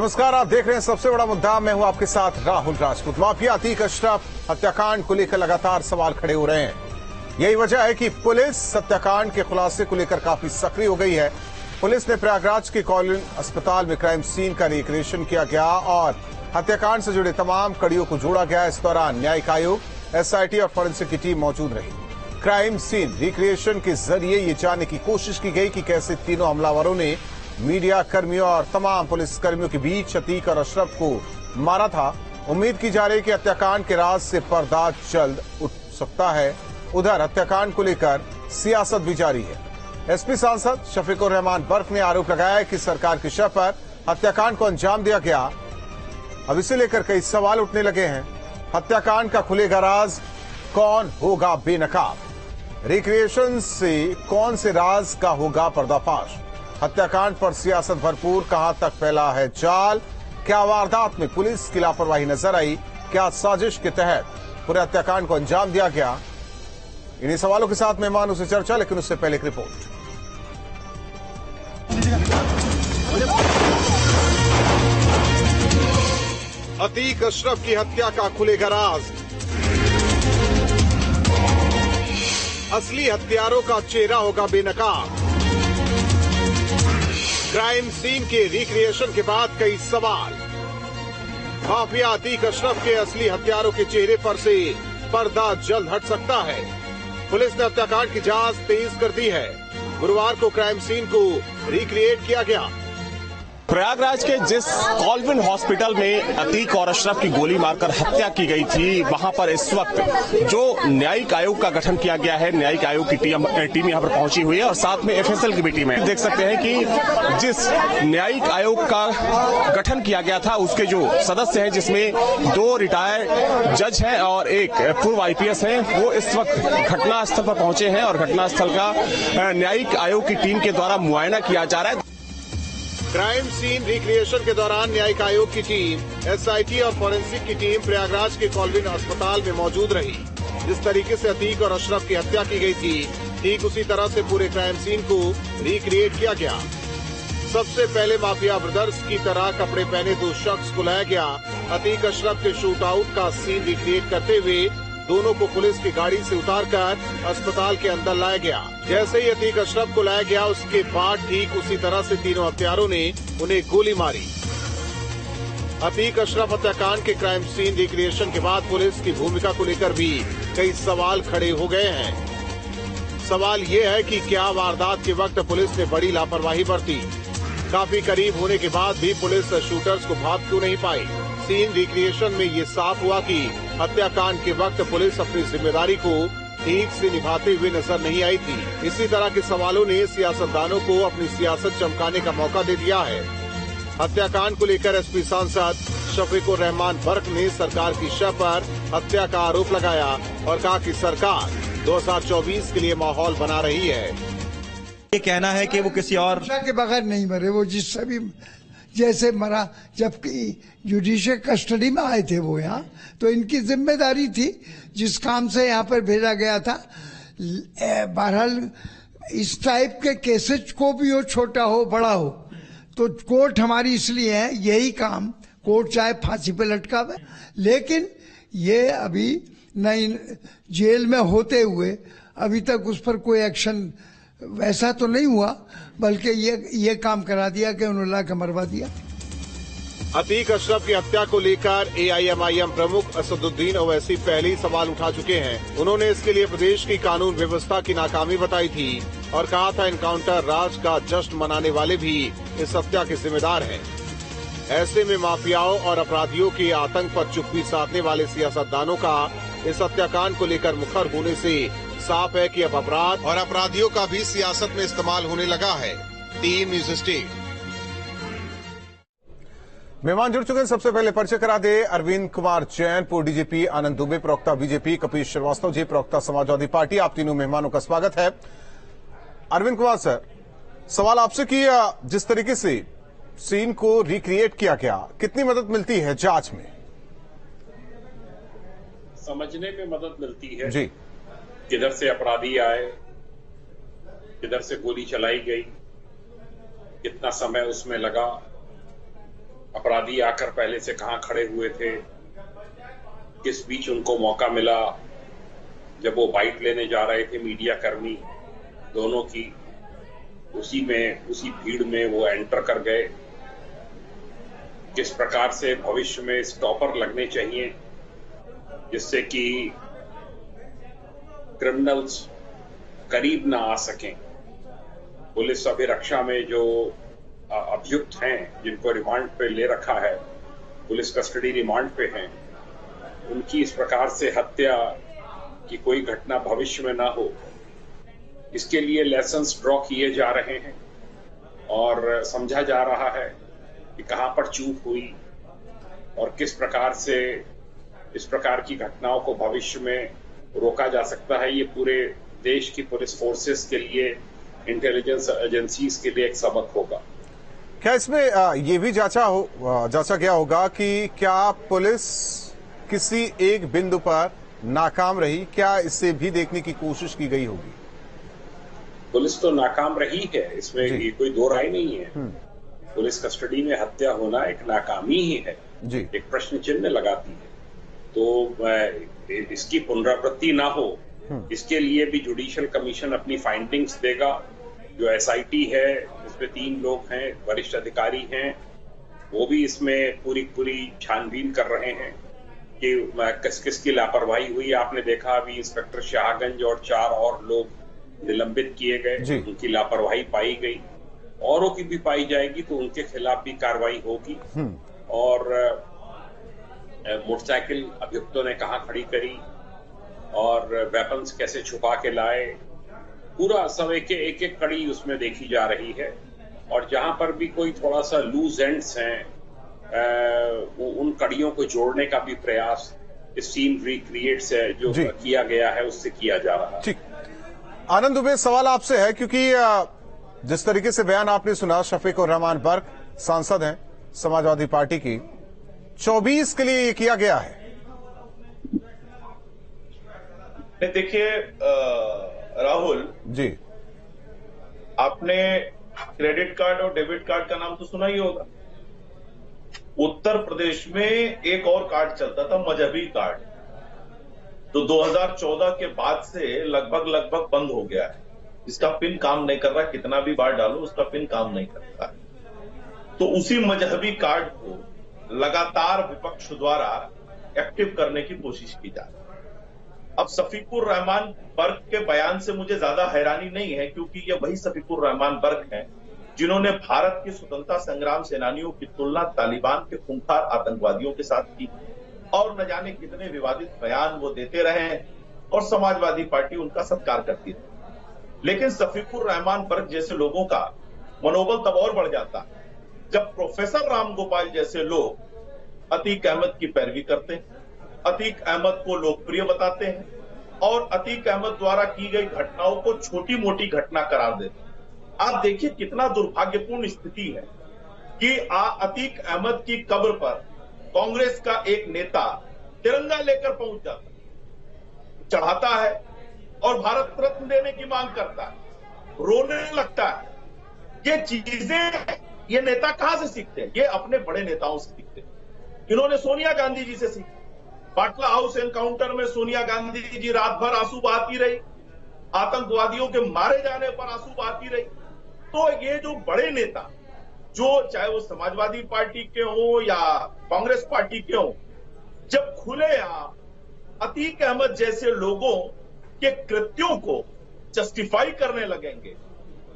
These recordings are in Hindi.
नमस्कार, आप देख रहे हैं सबसे बड़ा मुद्दा। मैं हूं आपके साथ राहुल राजपूत। माफिया अतीक अशरफ हत्याकांड को लेकर लगातार सवाल खड़े हो रहे हैं। यही वजह है कि पुलिस हत्याकांड के खुलासे को लेकर काफी सक्रिय हो गई है। पुलिस ने प्रयागराज के कॉलिन अस्पताल में क्राइम सीन का रिक्रिएशन किया गया और हत्याकांड से जुड़े तमाम कड़ियों को जोड़ा गया। इस दौरान न्यायिक आयोग, एसआईटी और फॉरेंसिक की टीम मौजूद रही। क्राइम सीन रिक्रिएशन के जरिए ये जानने की कोशिश की गई कि कैसे तीनों हमलावरों ने मीडिया कर्मियों और तमाम पुलिस कर्मियों के बीच अतीक और अशरफ को मारा था। उम्मीद की जा रही है कि हत्याकांड के राज से पर्दा जल्द उठ सकता है। उधर हत्याकांड को लेकर सियासत भी जारी है। एसपी सांसद शफीकुर रहमान बर्क ने आरोप लगाया है कि सरकार की शर्त पर हत्याकांड को अंजाम दिया गया। अब इसे लेकर कई सवाल उठने लगे हैं। हत्याकांड का खुलेगा राज, कौन होगा बेनकाब? रिक्रिएशन से कौन से राज का होगा पर्दाफाश? हत्याकांड पर सियासत भरपूर, कहां तक फैला है जाल? क्या वारदात में पुलिस की लापरवाही नजर आई? क्या साजिश के तहत पूरे हत्याकांड को अंजाम दिया गया? इन्हीं सवालों के साथ मेहमानों से चर्चा, लेकिन उससे पहले एक रिपोर्ट। अतीक अशरफ की हत्या का खुलेगा राज। असली हत्यारों का चेहरा होगा बेनकाब। क्राइम सीन के रिक्रिएशन के बाद कई सवाल। माफिया अतीक अशरफ के असली हत्यारों के चेहरे पर से पर्दा जल्द हट सकता है। पुलिस ने हत्याकांड की जांच तेज कर दी है। गुरुवार को क्राइम सीन को रिक्रिएट किया गया। प्रयागराज के जिस कॉल्विन हॉस्पिटल में अतीक और अशरफ की गोली मारकर हत्या की गई थी, वहां पर इस वक्त जो न्यायिक आयोग का गठन किया गया है, न्यायिक आयोग की टीम यहां पर पहुंची हुई है और साथ में एफएसएल की भी टीम है। देख सकते हैं कि जिस न्यायिक आयोग का गठन किया गया था उसके जो सदस्य हैं, जिसमें 2 रिटायर्ड जज हैं और एक पूर्व आईपीएस हैं, वो इस वक्त घटनास्थल पर पहुंचे हैं और घटनास्थल का न्यायिक आयोग की टीम के द्वारा मुआयना किया जा रहा है। क्राइम सीन रिक्रिएशन के दौरान न्यायिक आयोग की टीम, एसआईटी और फॉरेंसिक की टीम प्रयागराज के कॉल्विन अस्पताल में मौजूद रही। जिस तरीके से अतीक और अशरफ की हत्या की गई थी, ठीक उसी तरह से पूरे क्राइम सीन को रिक्रिएट किया गया। सबसे पहले माफिया ब्रदर्स की तरह कपड़े पहने 2 शख्स को लाया गया। अतीक अशरफ के शूट आउट का सीन रिक्रिएट करते हुए दोनों को पुलिस की गाड़ी से उतारकर अस्पताल के अंदर लाया गया। जैसे ही अतीक अशरफ को लाया गया, उसके बाद ठीक उसी तरह से तीनों हत्यारों ने उन्हें गोली मारी। अतीक अशरफ हत्याकांड के क्राइम सीन रिक्रिएशन के बाद पुलिस की भूमिका को लेकर भी कई सवाल खड़े हो गए हैं। सवाल ये है कि क्या वारदात के वक्त पुलिस ने बड़ी लापरवाही बरती? काफी करीब होने के बाद भी पुलिस शूटर्स को भाप क्यों नहीं पाई? सीन रिक्रिएशन में ये साफ हुआ कि हत्याकांड के वक्त पुलिस अपनी जिम्मेदारी को ठीक से निभाते हुए नजर नहीं आई थी। इसी तरह के सवालों ने सियासतदानों को अपनी सियासत चमकाने का मौका दे दिया है। हत्याकांड को लेकर एसपी सांसद शफीकुर रहमान बर्क ने सरकार की शर्त पर हत्या का आरोप लगाया और कहा कि सरकार 2024 के लिए माहौल बना रही है। ये कहना है कि वो किसी और के बगैर नहीं मरे, वो जिससे भी जैसे मरा, जबकि जुडिशियल कस्टडी में आए थे वो यहाँ, तो इनकी जिम्मेदारी थी जिस काम से यहाँ पर भेजा गया था। बहरहाल इस टाइप के केसेज को भी हो, छोटा हो बड़ा हो, तो कोर्ट हमारी इसलिए है, यही काम कोर्ट चाहे फांसी पे लटकावे। लेकिन ये अभी नहीं, जेल में होते हुए अभी तक उस पर कोई एक्शन वैसा तो नहीं हुआ, बल्कि ये काम करा दिया कि उन्होंने ला के मरवा दिया। अतीक अशरफ की हत्या को लेकर एआईएमआईएम प्रमुख असदुद्दीन ओवैसी पहले ही सवाल उठा चुके हैं। उन्होंने इसके लिए प्रदेश की कानून व्यवस्था की नाकामी बताई थी और कहा था एनकाउंटर राज का जश्न मनाने वाले भी इस हत्या के जिम्मेदार हैं। ऐसे में माफियाओं और अपराधियों के आतंक पर चुप्पी साधने वाले सियासतदानों का इस हत्याकांड को लेकर मुखर होने से साफ है कि अब अपराध और अपराधियों का भी सियासत में इस्तेमाल होने लगा है। Team news state. मेहमान जुड़ चुके हैं। सबसे पहले परिचय करा दे अरविंद कुमार जैन, पूर्व डीजीपी आनंद दुबे, प्रवक्ता बीजेपी कपीश श्रीवास्तव जी, प्रवक्ता समाजवादी पार्टी। आप तीनों मेहमानों का स्वागत है। अरविंद कुमार सर, सवाल आपसे किया, जिस तरीके से सीन को रिक्रिएट किया गया, कितनी मदद मिलती है जांच में? समझने में मदद मिलती है जी। किधर से अपराधी आए, किधर से गोली चलाई गई, कितना समय उसमें लगा, अपराधी आकर पहले से कहां खड़े हुए थे, किस बीच उनको मौका मिला जब वो बाइट लेने जा रहे थे मीडिया कर्मी दोनों की, उसी भीड़ में वो एंटर कर गए। किस प्रकार से भविष्य में स्टॉपर लगने चाहिए जिससे कि क्रिमिनल्स करीब ना आ सकें। पुलिस अभिरक्षा में जो अभियुक्त हैं जिनको रिमांड पे ले रखा है, पुलिस कस्टडी रिमांड पे हैं, उनकी इस प्रकार से हत्या की कोई घटना भविष्य में ना हो, इसके लिए लेसन्स ड्रॉ किए जा रहे हैं और समझा जा रहा है कि कहां पर चूक हुई और किस प्रकार से इस प्रकार की घटनाओं को भविष्य में रोका जा सकता है। ये पूरे देश की पुलिस फोर्सेस के लिए, इंटेलिजेंस एजेंसीज के लिए एक सबक होगा। क्या इसमें ये भी जांचा गया होगा कि क्या पुलिस किसी एक बिंदु पर नाकाम रही? क्या इससे भी देखने की कोशिश की गई होगी? पुलिस तो नाकाम रही है, इसमें ये कोई दो राय नहीं है। पुलिस कस्टडी में हत्या होना एक नाकामी ही है जी। एक प्रश्न चिन्ह लगाती है। तो इसकी पुनरावृत्ति ना हो, इसके लिए भी जुडिशियल कमीशन अपनी फाइंडिंग्स देगा। जो एसआईटी है इसमें 3 लोग हैं, वरिष्ठ अधिकारी हैं, वो भी इसमें पूरी छानबीन कर रहे हैं कि किस किस की लापरवाही हुई। आपने देखा अभी इंस्पेक्टर शाहगंज और 4 और लोग निलंबित किए गए, उनकी लापरवाही पाई गई, औरों की भी पाई जाएगी तो उनके खिलाफ भी कार्रवाई होगी। और मोटरसाइकिल अभियुक्तों ने कहां खड़ी करी और वेपन्स कैसे छुपा के लाए, पूरा सब एक कड़ी उसमें देखी जा रही है। और जहां पर भी कोई थोड़ा सा लूज एंड्स हैं, उन कड़ियों को जोड़ने का भी प्रयास इस सीन रिक्रिएट से जो किया गया है उससे किया जा रहा है। ठीक, आनंद दुबे, सवाल आपसे है क्योंकि जिस तरीके से बयान आपने सुना, शफीक उर रहमान बर्क सांसद हैं समाजवादी पार्टी की, 24 के लिए ये किया गया है। देखिए राहुल जी, आपने क्रेडिट कार्ड और डेबिट कार्ड का नाम तो सुना ही होगा। उत्तर प्रदेश में एक और कार्ड चलता था, मजहबी कार्ड, तो 2014 के बाद से लगभग बंद हो गया है। इसका पिन काम नहीं कर रहा, कितना भी बार डालो उसका पिन काम नहीं करता है। तो उसी मजहबी कार्ड को लगातार विपक्ष द्वारा एक्टिव करने की कोशिश की जा रही है। अब शफीकुर रहमान बर्क के बयान से मुझे ज्यादा हैरानी नहीं है, क्योंकि ये वही शफीकुर रहमान बर्क हैं जिन्होंने भारत के स्वतंत्रता संग्राम सेनानियों की तुलना तालिबान के खूंखार आतंकवादियों के साथ की, और न जाने कितने विवादित बयान वो देते रहे हैं और समाजवादी पार्टी उनका सत्कार करती रही। लेकिन शफीकुर रहमान बर्क जैसे लोगों का मनोबल तब और बढ़ जाता है जब प्रोफेसर राम गोपाल जैसे लोग अतीक अहमद की पैरवी करते हैं, अतीक अहमद को लोकप्रिय बताते हैं और अतीक अहमद द्वारा की गई घटनाओं को छोटी मोटी घटना करार देते हैं। आप देखिए कितना दुर्भाग्यपूर्ण स्थिति है कि अतीक अहमद की कब्र पर कांग्रेस का एक नेता तिरंगा लेकर पहुंच जाता है, चढ़ाता है और भारत रत्न देने की मांग करता है, रोने लगता है। ये चीजें ये नेता कहां से सीखते हैं? ये अपने बड़े नेताओं से सीखते हैं। इन्होंने सोनिया गांधी जी से सीखा। बाटला हाउस एनकाउंटर में सोनिया गांधी जी रात भर आंसू बहाती रही, आतंकवादियों के मारे जाने पर आंसू बहाती रही। तो ये जो बड़े नेता, जो चाहे वो समाजवादी पार्टी के हो या कांग्रेस पार्टी के हो, जब खुलेआम अतीक अहमद जैसे लोगों के कृत्यों को जस्टिफाई करने लगेंगे,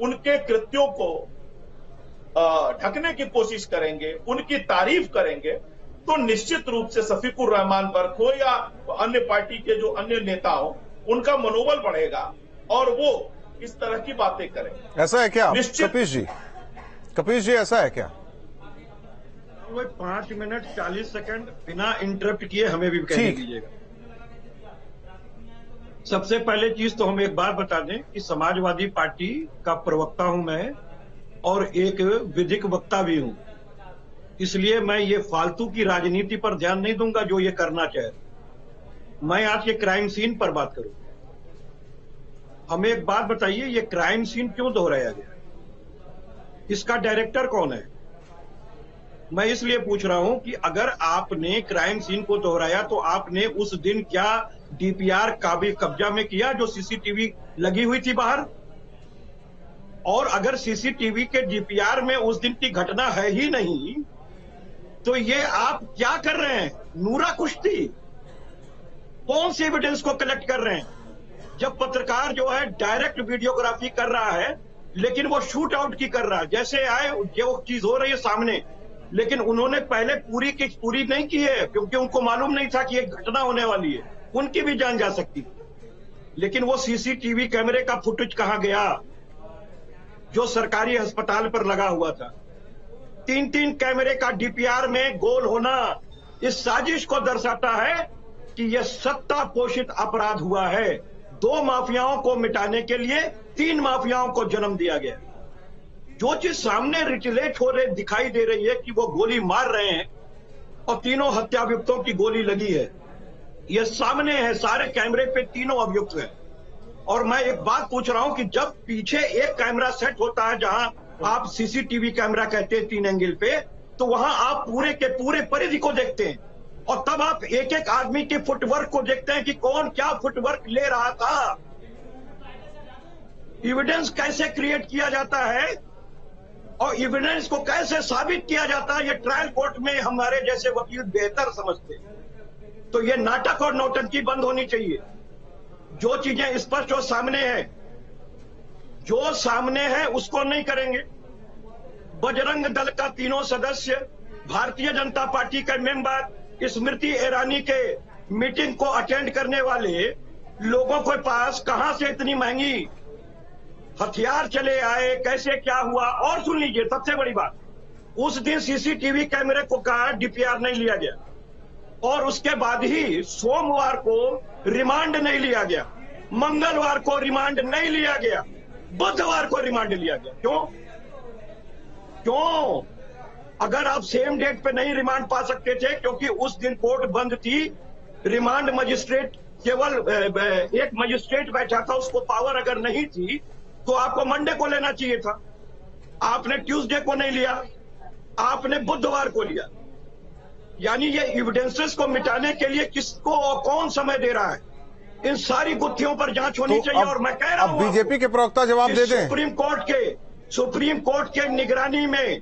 उनके कृत्यों को ढकने की कोशिश करेंगे, उनकी तारीफ करेंगे, तो निश्चित रूप से शफीकुर रहमान बर्क हो या अन्य पार्टी के जो अन्य नेता हो, उनका मनोबल बढ़ेगा और वो इस तरह की बातें करेंगे। ऐसा है क्या कपीश जी ऐसा है क्या? 5 मिनट 40 सेकंड बिना इंटरप्ट किए हमें भी कहने दीजिएगा। सबसे पहले चीज तो हम एक बार बता दें कि समाजवादी पार्टी का प्रवक्ता हूं मैं और एक विधिक वक्ता भी हूं, इसलिए मैं ये फालतू की राजनीति पर ध्यान नहीं दूंगा जो ये करना चाहे। मैं आज ये क्राइम सीन पर बात करूं। हमें एक बात बताइए, ये क्राइम सीन क्यों दोहराया गया? इसका डायरेक्टर कौन है? मैं इसलिए पूछ रहा हूं कि अगर आपने क्राइम सीन को दोहराया तो आपने उस दिन क्या डीपीआर कब्जा में किया जो सीसीटीवी लगी हुई थी बाहर? और अगर सीसीटीवी के डीपीआर में उस दिन की घटना है ही नहीं तो ये आप क्या कर रहे हैं? नूरा कुश्ती कौन सी एविडेंस को कलेक्ट कर रहे हैं? जब पत्रकार जो है डायरेक्ट वीडियोग्राफी कर रहा है लेकिन वो शूट आउट की कर रहा है, जैसे आए जो चीज हो रही है सामने, लेकिन उन्होंने पहले पूरी नहीं की है क्योंकि उनको मालूम नहीं था कि एक घटना होने वाली है, उनकी भी जान जा सकती। लेकिन वो सीसीटीवी कैमरे का फुटेज कहां गया जो सरकारी अस्पताल पर लगा हुआ था? 3 कैमरे का डीपीआर में गोल होना इस साजिश को दर्शाता है कि यह सत्ता पोषित अपराध हुआ है। 2 माफियाओं को मिटाने के लिए 3 माफियाओं को जन्म दिया गया। जो चीज सामने रिटिलेट हो रही दिखाई दे रही है कि वो गोली मार रहे हैं और 3 हत्याभियुक्तों की गोली लगी है, ये सामने है, सारे कैमरे पे 3 अभियुक्त हैं। और मैं एक बात पूछ रहा हूं कि जब पीछे एक कैमरा सेट होता है जहां आप सीसीटीवी कैमरा कहते हैं 3 एंगल पे, तो वहां आप पूरे के पूरे परिधि को देखते हैं और तब आप एक एक आदमी के फुटवर्क को देखते हैं कि कौन क्या फुटवर्क ले रहा था। एविडेंस कैसे क्रिएट किया जाता है और एविडेंस को कैसे साबित किया जाता है, ये ट्रायल कोर्ट में हमारे जैसे वकील बेहतर समझते हैं। तो ये नाटक और नौटंकी बंद होनी चाहिए। जो चीजें स्पष्ट और सामने है, जो सामने है उसको नहीं करेंगे। बजरंग दल का 3 सदस्य, भारतीय जनता पार्टी के मेंबर, स्मृति ईरानी के मीटिंग को अटेंड करने वाले लोगों के पास कहां से इतनी महंगी हथियार चले आए, कैसे क्या हुआ? और सुन लीजिए सबसे बड़ी बात, उस दिन सीसीटीवी कैमरे को कहा डीपीआर नहीं लिया गया और उसके बाद ही सोमवार को रिमांड नहीं लिया गया, मंगलवार को रिमांड नहीं लिया गया, बुधवार को रिमांड लिया गया। क्यों? अगर आप सेम डेट पे नहीं रिमांड पा सकते थे क्योंकि उस दिन कोर्ट बंद थी, रिमांड मजिस्ट्रेट केवल एक मजिस्ट्रेट बैठा था, उसको पावर अगर नहीं थी तो आपको मंडे को लेना चाहिए था। आपने ट्यूसडे को नहीं लिया, आपने बुधवार को लिया। यानी ये एविडेंसेस को मिटाने के लिए किसको और कौन समय दे रहा है? इन सारी गुत्थियों पर जांच होनी चाहिए। और मैं कह रहा हूं बीजेपी के प्रवक्ता जवाब दे दें। सुप्रीम कोर्ट के निगरानी में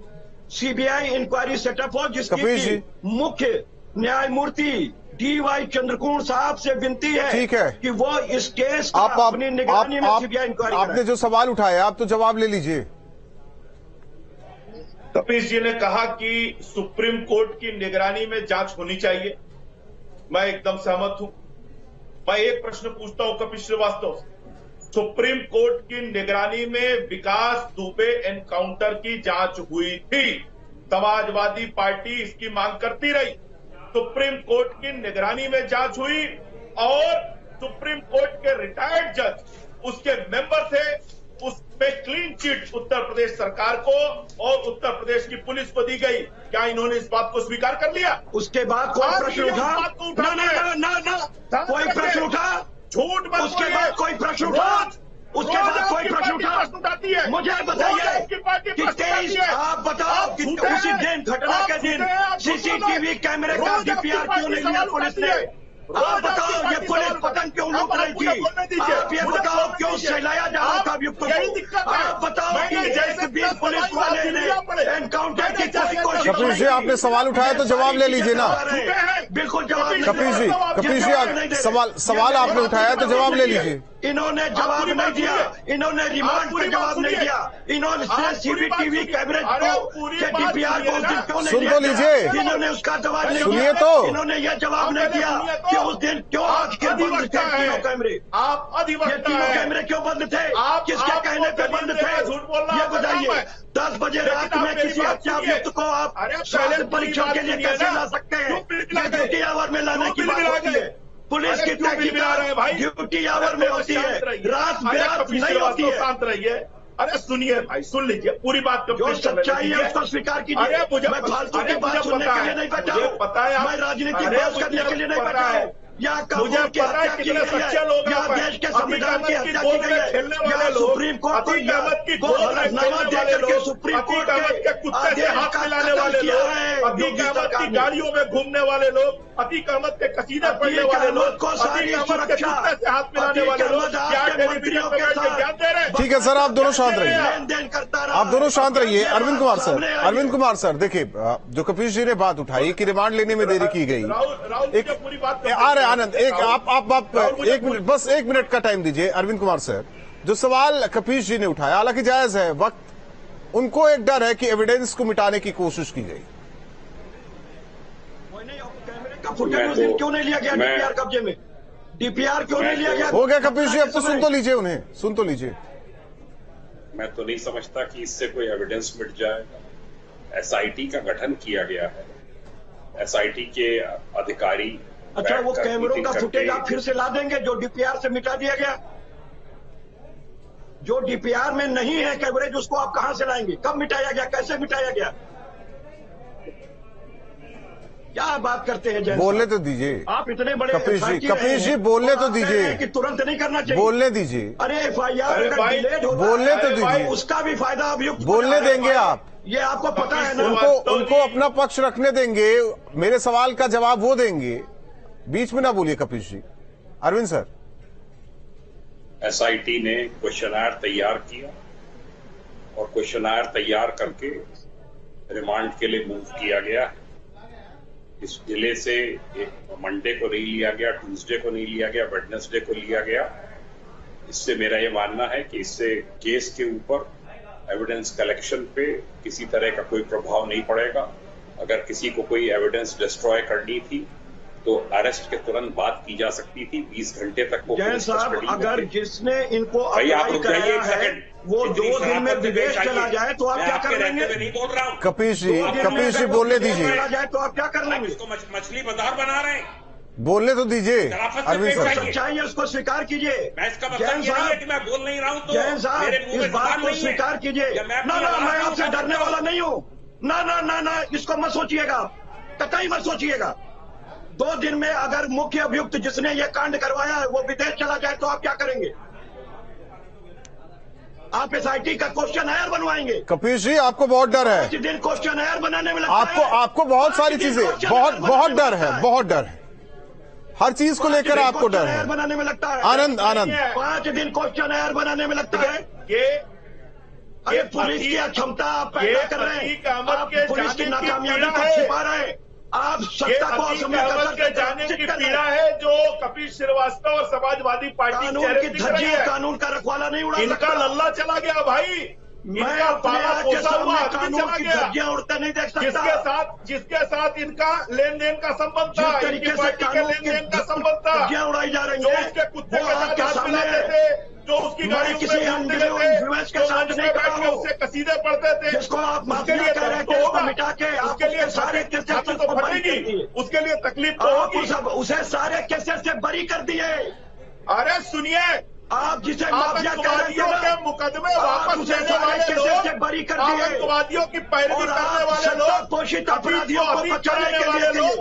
सीबीआई इंक्वायरी सेटअप हो, जिसकी मुख्य न्यायमूर्ति DY चंद्रचूड़ साहब से विनती है, ठीक है कि वो इस केस का अपनी निगरानी में सीबीआई इंक्वायरी कराए। आपने जो सवाल उठाया आप तो जवाब ले लीजिए। कपिल जी ने कहा कि सुप्रीम कोर्ट की निगरानी में जांच होनी चाहिए, मैं एकदम सहमत हूं। मैं एक प्रश्न पूछता हूं कपिल श्रीवास्तव से, सुप्रीम कोर्ट की निगरानी में विकास दुबे एनकाउंटर की जांच हुई थी, समाजवादी पार्टी इसकी मांग करती रही, सुप्रीम कोर्ट की निगरानी में जांच हुई और सुप्रीम कोर्ट के रिटायर्ड जज उसके मेंबर थे, उसमें क्लीन चिट उत्तर प्रदेश सरकार को और उत्तर प्रदेश की पुलिस को दी गई। क्या इन्होंने इस बात को स्वीकार कर लिया? उसके बाद कोई प्रश्न उठा? ना कोई प्रश्न उठा? झूठ मत उसके बाद कोई प्रश्न उठा? उसके बाद कोई प्रश्न उठा? मुझे बताइए कि 23 आप बताओ कि उसी दिन घटना के दिन सीसीटीवी कैमरे का डीपीआर क्यों नहीं लिया पुलिस ने? आप बताओ, ये पुलिस पतंग क्यों लूट रही थी? आप ये बताओ क्यों सहलाया जा रहा था अभियुक्तों को? आप बताओ कि जैसे 20 पुलिस वाले ने एनकाउंटर की कोशिश। कपिल जी आपने सवाल उठाया तो जवाब ले लीजिए ना। बिल्कुल जवाब। कपिल जी सवाल आपने उठाया तो जवाब ले लीजिए। इन्होंने जवाब नहीं दिया, इन्होंने रिमांड पर जवाब नहीं दिया, इन्होंने सीसीटीवी कैमरे के डीपीआर को उस दिन क्यों नहीं सुन तो लीजिए, इन्होंने उसका जवाब नहीं सुनिए दिया। तो इन्होंने यह जवाब नहीं दिया कि उस दिन क्यों आज के बंद थे तीनों कैमरे। आप ये तीनों कैमरे क्यों बंद थे? किसके कहने पे बंद थे? ये बताइए। 10 बजे रात में किसी हत्याभियुक्त को आप स्वास्थ्य परीक्षण के लिए कैसे ला सकते हैं? ड्यूटी आवर में लाने की बात होती है। पुलिस की ड्यूटी आवर में होती है, रात बिरात नहीं होती है। शांत रहिए। अरे सुनिए भाई, सुन लीजिए पूरी बात। जो सच्चाई है उसको स्वीकार कीजिए। मैं फालतू की बात सुनने के लिए नहीं बैठा हूँ, मैं राजनीतिक बहस करने के लिए नहीं बैठा हूँ। यहाँ मुझे पता है कितने सच्चे लोग हैं। देश के संविधान की हत्या की गई है। या सुप्रीम कोर्ट को हलफनामा देकर के सुप्रीम कोर्ट के कुत्ते से हाथ मिलाने वाले लोग, अतीक अहमद की गाड़ियों में घूमने वाले लोग, अतीक अहमद के कसीदे पढ़ने वाले लोग, अतीक अहमद के कुत्ते से हाथ मिलाने वाले लोग क्या टेलीविजन पे बैठ के ज्ञान दे रहे हैं? ठीक है सर, आप दोनों शांत रहिए, आप दोनों शांत रहिए। अरविंद कुमार सर, देखिए जो कपिश जी ने बात उठाई कि रिमांड लेने में देरी की गई, एक पूरी बात आ रहे आनंद, एक आप एक मिनट, बस 1 मिनट का टाइम दीजिए। अरविंद कुमार सर, जो सवाल कपिश जी ने उठाया, हालांकि जायज है, वक्त उनको एक डर है कि एविडेंस को मिटाने की कोशिश की गई। फुटेज उस दिन क्यों नहीं लिया गया डीपीआर कब्जे में? डीपीआर क्यों नहीं लिया गया? हो गया कपिश जी, अब तो सुन तो लीजिए, उन्हें सुन तो लीजिए। मैं तो नहीं समझता कि इससे कोई एविडेंस मिट जाएगा। एसआईटी का गठन किया गया है, एसआईटी के अधिकारी। अच्छा, वो कैमरों का फुटेज आप फिर से ला देंगे जो डीपीआर से मिटा दिया गया? जो डीपीआर में नहीं है कैमरेज, उसको आप कहां से लाएंगे? कब मिटाया गया, कैसे मिटाया गया? क्या बात करते हैं? बोलने तो दीजिए आप इतने बड़े कपिश जी बोलने तो दीजिए कि तुरंत नहीं करना चाहिए। बोलने दीजिए। अरे एफआईआर डिलेड होता बोलने तो है, दीजिए, उसका भी फायदा अभियुक्त बोलने देंगे आप? ये आपको पता है ना? उनको अपना पक्ष रखने देंगे, मेरे सवाल का जवाब वो देंगे, बीच में ना बोलिए कपिश जी। अरविंद सर, एसआईटी ने क्वेश्चनर तैयार किया और क्वेश्चनर तैयार करके रिमांड के लिए मूव किया गया। इस जिले से मंडे को नहीं लिया गया, ट्यूसडे को नहीं लिया गया, वेडनेसडे को लिया गया। इससे मेरा ये मानना है कि इससे केस के ऊपर एविडेंस कलेक्शन पे किसी तरह का कोई प्रभाव नहीं पड़ेगा। अगर किसी को कोई एविडेंस डिस्ट्रॉय करनी थी तो अरेस्ट के तुरंत बाद की जा सकती थी। 20 घंटे तक वो जैन साहब, अगर जिसने इनको भाई आप रुक जाइए एक है सेकंड, वो 2 दिन में विदेश चला जाए तो आप क्या कर लेंगे? नहीं बोल रहा हूँ कपिश जी बोलने दीजिए। चला जाए तो आप क्या कर लेंगे? इसको मछली बाजार बना रहे हैं, बोलने तो दीजिए। अरविंद सर, सच्चाई है, उसको स्वीकार कीजिए। मैं इसका मतलब ये नहीं है कि मैं बोल नहीं रहा हूँ तो जैन साहब, मेरे मुंह में इस बात को स्वीकार कीजिए। ना, मैं आपसे डरने वाला नहीं हूँ। ना, इसको मत सोचिएगा, कतई मत सोचिएगा। 2 दिन में अगर मुख्य अभियुक्त जिसने ये कांड करवाया है वो विदेश चला जाए तो आप क्या करेंगे? आप एसआईटी का क्वेश्चनर बनवाएंगे? कपिश जी, आपको बहुत डर है। 5 दिन क्वेश्चनर बनाने में लगता है। आपको बहुत सारी चीजें, बहुत डर है, बहुत डर है, हर चीज को लेकर आपको डर है। बनाने में लगता है। आनंद 5 दिन क्वेश्चनर बनाने में लगता है। अरे पुलिस की अक्षमता आप पैदा कर रहे हैं, आप पुलिस की नाकामयाबी को छिपा रहे हैं, आप सत्ता को अहमद के जाने की पीड़ा है जो कपिल श्रीवास्तव और समाजवादी पार्टी कानून की धज्जी, कानून का रखवाला नहीं उड़ा इनका लल्ला चला गया भाई, मैं अपने कानून की धज्जियां उड़ते नहीं देख सकता। जिसके साथ इनका लेन देन का संबंध था, तरीके से पार्टी के लेन देन का संबंध था, धज्जियां उड़ाई जा रही जो है, उसके कुत्ते के साथ हाथ मिलाते थे, जो उसकी गाड़ी किसी इन्फ्लुएंस के साथ नहीं कर रहा हूं, उससे कसीदे पढ़ते थे, जिसको आप माफिया कह रहे हैं, उसको मिटा के उसके लिए सारे केसेस को फटेगी, उसके लिए तकलीफ तो होगी। उसे सारे केसेस से बरी कर दिए। अरे सुनिए, आप जिसे माफिया कह रहे के मुकदमे वापस लेने वाले लोग, बरी कर दिए, आतंकवादियों की पैरवी करने वाले लोग, पोषित अपराधियों को बचाने के लिए लोग,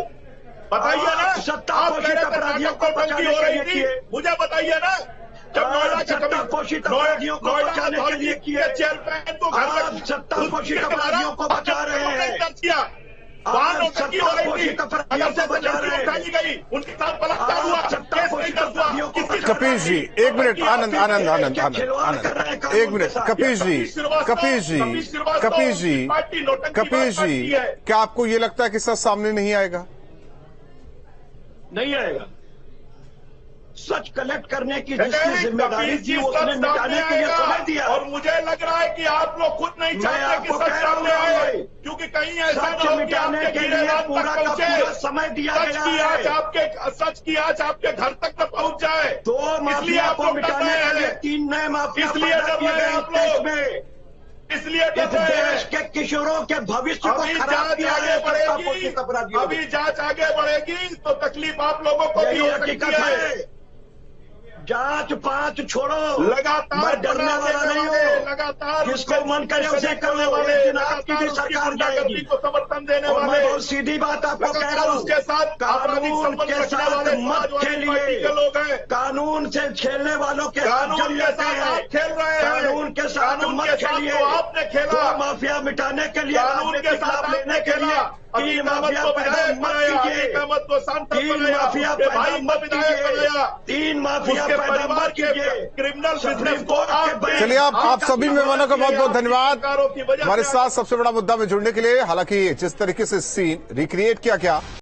बताइए ना, सत्ता पोषित अपराधियों को बचाने के लिए किए। मुझे बताइए ना, जब नोएडा सत्ता पोषित अपराधियों को बचाने के लिए किए, चेयरमैन को घर तक सत्ता पोषित अपराधियों को बचा रहे हैं, वहां नौटंकी हो रही थी, अगर से उठाई गई, उनके साथ बलात्कार हुआ, केस नहीं दर्ज हुआ। कपिश जी, 1 मिनट, आनंद, एक मिनट, कपिश जी, क्या आपको ये लगता है कि सच सामने नहीं आएगा? नहीं आएगा। सच कलेक्ट करने की जिसकी जिम्मेदारी थी उसने मिटाने के लिए समय दिया, और मुझे लग रहा है कि आप लोग खुद नहीं चाहते कि सच सामने आए, क्योंकि कहीं ऐसा न हो कि आपके गिरे रात तक पहुंचे, समय दिया गया है, सच की आंच आपके घर तक न पहुंच जाए। 2 माफिया को मिटाने के लिए 3 नए माफिया पैदा किए गए इस देश में, इसलिए इस देश के किशोरों के भविष्य को खराब किया आगे बढ़ेगी, अभी जांच आगे बढ़ेगी तो तकलीफ आप लोगों को भी हो सकती है। जांच पांच छोड़ो, लगातार मैं डरने वाला नहीं हूँ। लगातार जिसको मन करे उसे कर लो, लेकिन आपकी भी सरकार जाएगी को समर्थन देने और वाले, मैं बहुत सीधी बात आपको कह रहा हूँ, उसके साथ कानून के साथ मत खेलिए। लोग हैं, कानून से खेलने वालों के कानून के साथ आप खेल रहे हैं, कानून के साथ मत खेलिए। आपने खेला, माफिया मिटाने के लिए, कानून के साथ लेने के लिए तीन माफिया पैदा मत कीजिए, तीन माफिया पैदा मत कीजिए, तीन माफिया पैदा मत कीजिए। क्रिमिनल सुप्रीम कोर्ट के चलिए आप सभी मेहमानों का बहुत बहुत धन्यवाद हमारे साथ सबसे बड़ा मुद्दा में जुड़ने के लिए। हालांकि जिस तरीके से सीन रिक्रिएट किया गया